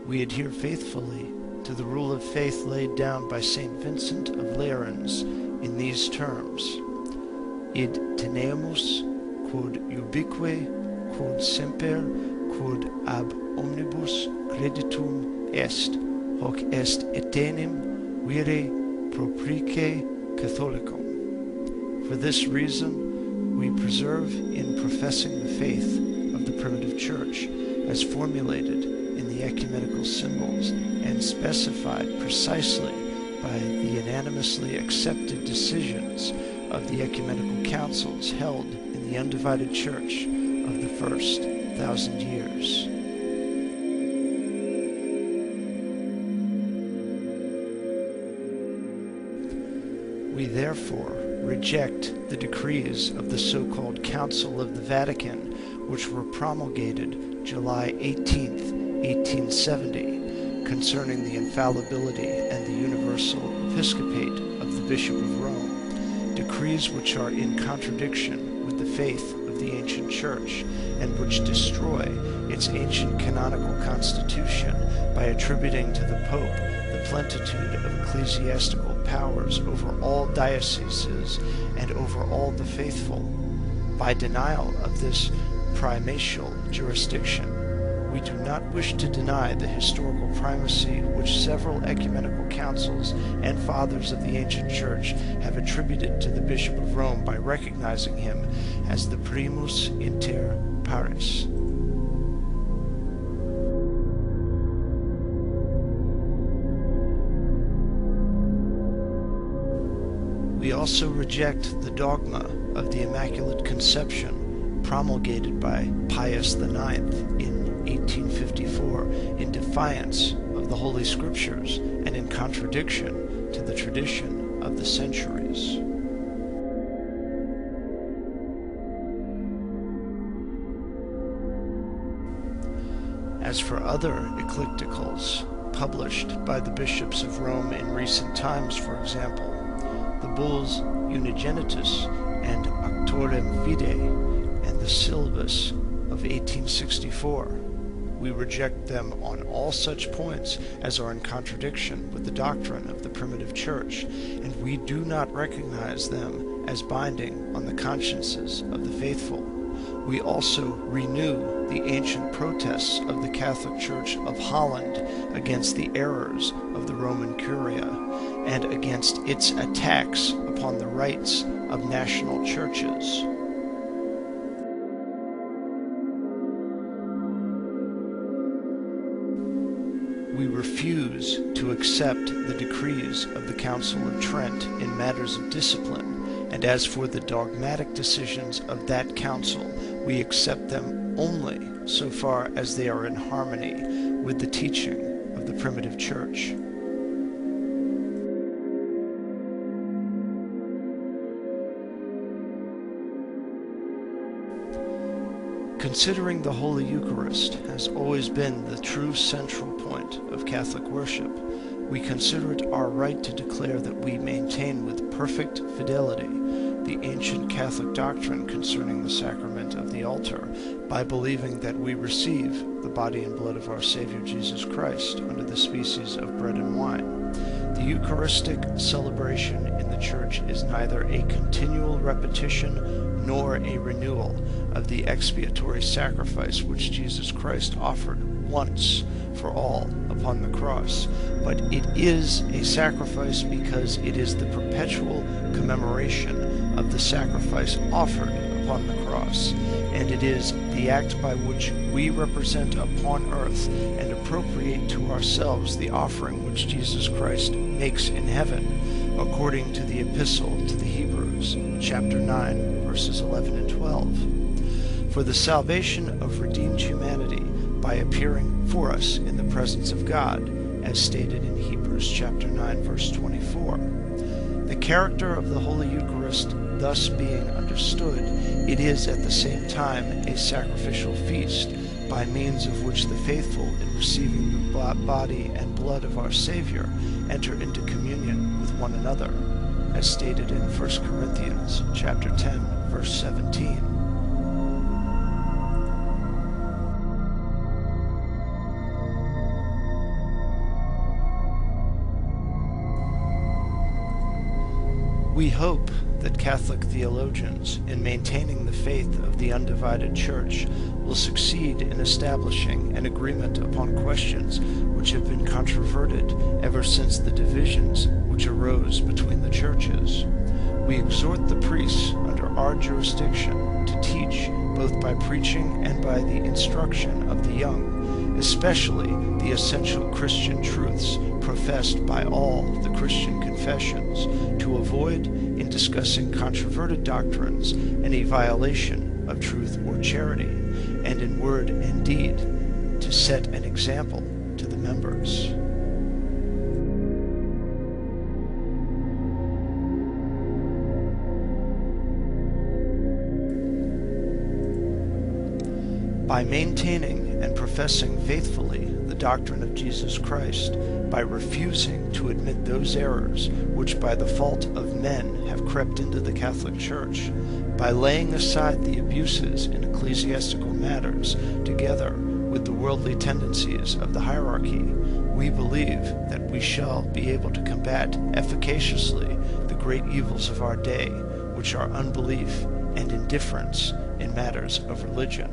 We adhere faithfully to the rule of faith laid down by St. Vincent of Lerins in these terms: Id tenemus quod ubique, quod semper, quod ab omnibus creditum est, hoc est etenim vire proprique Catholicum. For this reason, we preserve in professing the faith of the primitive church as formulated in the ecumenical symbols and specified precisely by the unanimously accepted decisions of the ecumenical councils held in the undivided church of the first 1,000 years. We therefore reject the decrees of the so-called Council of the Vatican, which were promulgated July 18th, 1870, concerning the infallibility and the universal episcopate of the Bishop of Rome, decrees which are in contradiction with the faith of the ancient Church, and which destroy its ancient canonical constitution by attributing to the Pope the plenitude of ecclesiastical powers over all dioceses and over all the faithful. By denial of this primatial jurisdiction, we do not wish to deny the historical primacy which several ecumenical councils and fathers of the ancient church have attributed to the Bishop of Rome by recognizing him as the primus inter pares. We also reject the dogma of the Immaculate Conception promulgated by Pius IX in 1854 in defiance of the Holy Scriptures and in contradiction to the tradition of the centuries. As for other encyclicals published by the bishops of Rome in recent times, for example, the bulls Unigenitus and Auctorem Fidei and the Syllabus of 1864, we reject them on all such points as are in contradiction with the doctrine of the primitive church, and we do not recognize them as binding on the consciences of the faithful. We also renew the ancient protests of the Catholic Church of Holland against the errors of the Roman Curia and against its attacks upon the rights of national churches. We refuse to accept the decrees of the Council of Trent in matters of discipline, and as for the dogmatic decisions of that council, we accept them only so far as they are in harmony with the teaching of the primitive church. Considering the Holy Eucharist has always been the true central point of Catholic worship, we consider it our right to declare that we maintain with perfect fidelity the ancient Catholic doctrine concerning the sacrament of the altar by believing that we receive the body and blood of our Savior Jesus Christ under the species of bread and wine. The Eucharistic celebration in the Church is neither a continual repetition nor a renewal of the expiatory sacrifice which Jesus Christ offered once for all upon the cross, but it is a sacrifice because it is the perpetual commemoration of the sacrifice offered upon the cross, and it is the act by which we represent upon earth and appropriate to ourselves the offering which Jesus Christ makes in heaven, according to the Epistle to the Hebrews, chapter 9, verses 11 and 12. For the salvation of redeemed humanity by appearing for us in the presence of God, as stated in Hebrews chapter 9, verse 24. The character of the Holy Eucharist thus being understood, it is at the same time a sacrificial feast, by means of which the faithful, in receiving the body and blood of our Savior, enter into communion with one another, as stated in 1 Corinthians chapter 10, verse 17. We hope that Catholic theologians, in maintaining the faith of the undivided Church, will succeed in establishing an agreement upon questions which have been controverted ever since the divisions which arose between the churches. We exhort the priests under our jurisdiction to teach, both by preaching and by the instruction of the young, especially the essential Christian truths professed by all the Christian confessions, to avoid, in discussing controverted doctrines, any violation of truth or charity, and in word and deed to set an example to the members. By maintaining and professing faithfully the doctrine of Jesus Christ, by refusing to admit those errors which by the fault of men have crept into the Catholic Church, by laying aside the abuses in ecclesiastical matters, together with the worldly tendencies of the hierarchy, we believe that we shall be able to combat efficaciously the great evils of our day, which are unbelief and indifference in matters of religion.